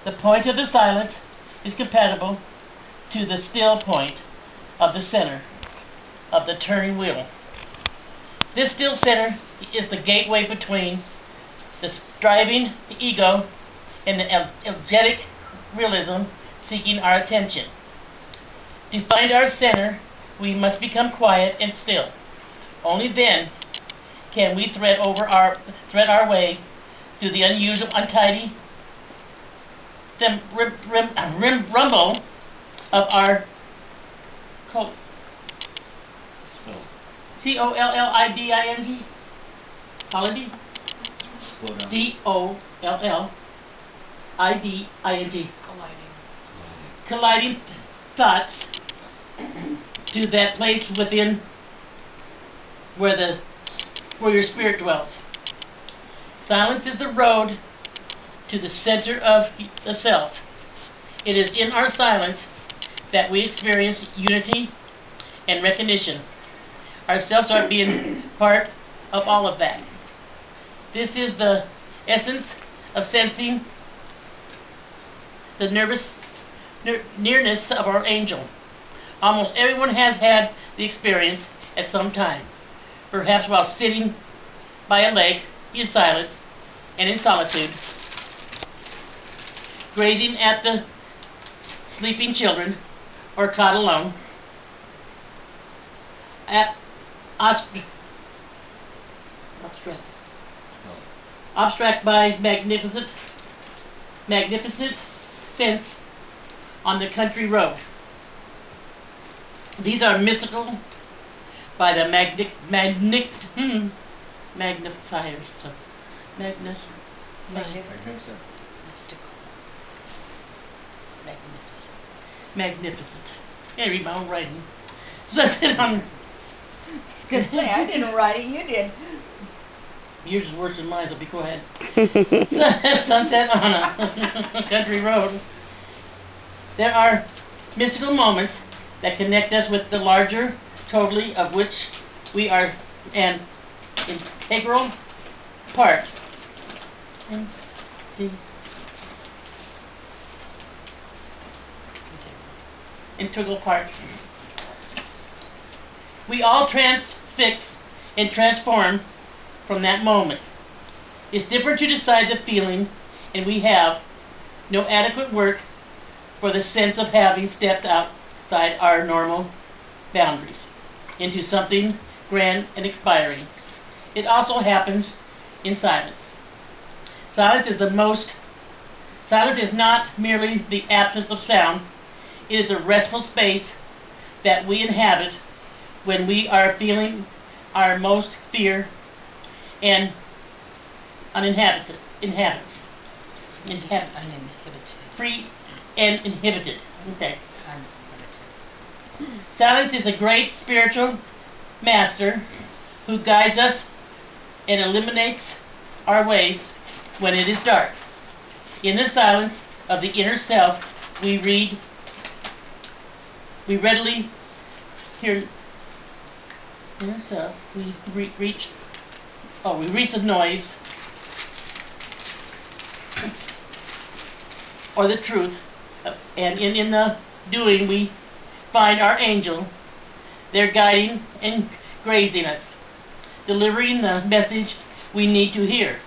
The point of the silence is compatible to the still point of the center of the turning wheel. This still center is the gateway between the striving ego and the energetic realism seeking our attention. To find our center, we must become quiet and still. Only then can we thread our way through the unusual, untidy rumble of our C-O-L-L-I-D-I-N-G? Colliding? C-O-L-L-I-D-I-N-G. Colliding thoughts to that place within where your spirit dwells. Silence is the road to the center of the self. It is in our silence that we experience unity and recognition. Ourselves are being part of all of that. This is the essence of sensing the nearness of our angel. Almost everyone has had the experience at some time, perhaps while sitting by a lake in silence and in solitude, gazing at the sleeping children, or caught alone at abstract by magnificent scents on the country road. These are mystical by the magnifiers. Magnificent. Can't read my own writing. Sunset on. I was gonna say, I didn't write it, you did. Yours is worse than mine, so be quiet. Sunset on a country road. There are mystical moments that connect us with the larger totally of which we are an integral part. Integral part. We all transfix and transform from that moment. It's different to decide the feeling, and we have no adequate work for the sense of having stepped outside our normal boundaries into something grand and expiring. It also happens in silence. Silence is not merely the absence of sound. It is a restful space that we inhabit when we are feeling our most fear and free and inhibited. Okay. Silence is a great spiritual master who guides us and eliminates our ways when it is dark. In the silence of the inner self, we readily hear inner self. We reach the noise or the truth, and in the doing we find our angel. They're guiding and grazing us, delivering the message we need to hear.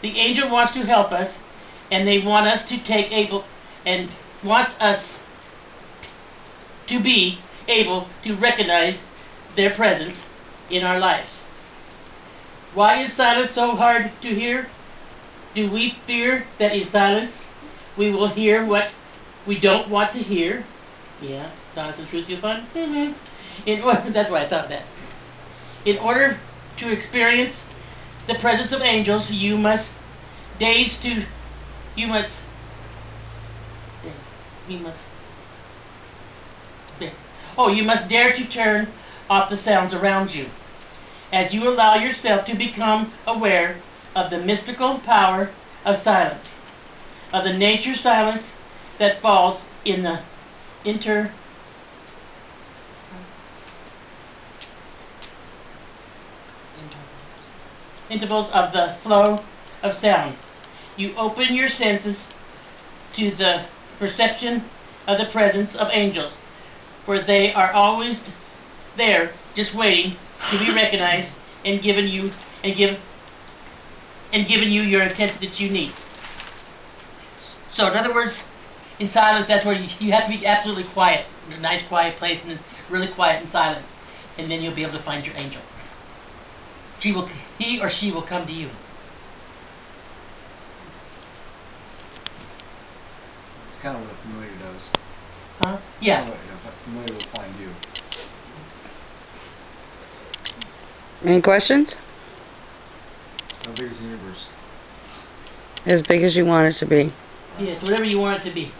The angel wants to help us, and they want us to be able to recognize their presence in our lives. Why is silence so hard to hear? Do we fear that in silence we will hear what we don't want to hear? Yeah, honest and truth, you fun? That's why I thought that. In order to experience the presence of angels, you must dare to turn off the sounds around you, as you allow yourself to become aware of the mystical power of silence, of the nature silence that falls in the intervals of the flow of sound. You open your senses to the perception of the presence of angels, for they are always there, just waiting to be recognized and given you your attention that you need. So, in other words, in silence, that's where you have to be absolutely quiet, in a nice, quiet place, and really quiet and silent, and then you'll be able to find your angel. He or she will come to you. It's kind of what a familiar does. Huh? Yeah. Kind of what a familiar will find you. Any questions? How big is the universe? As big as you want it to be. Yes, whatever you want it to be.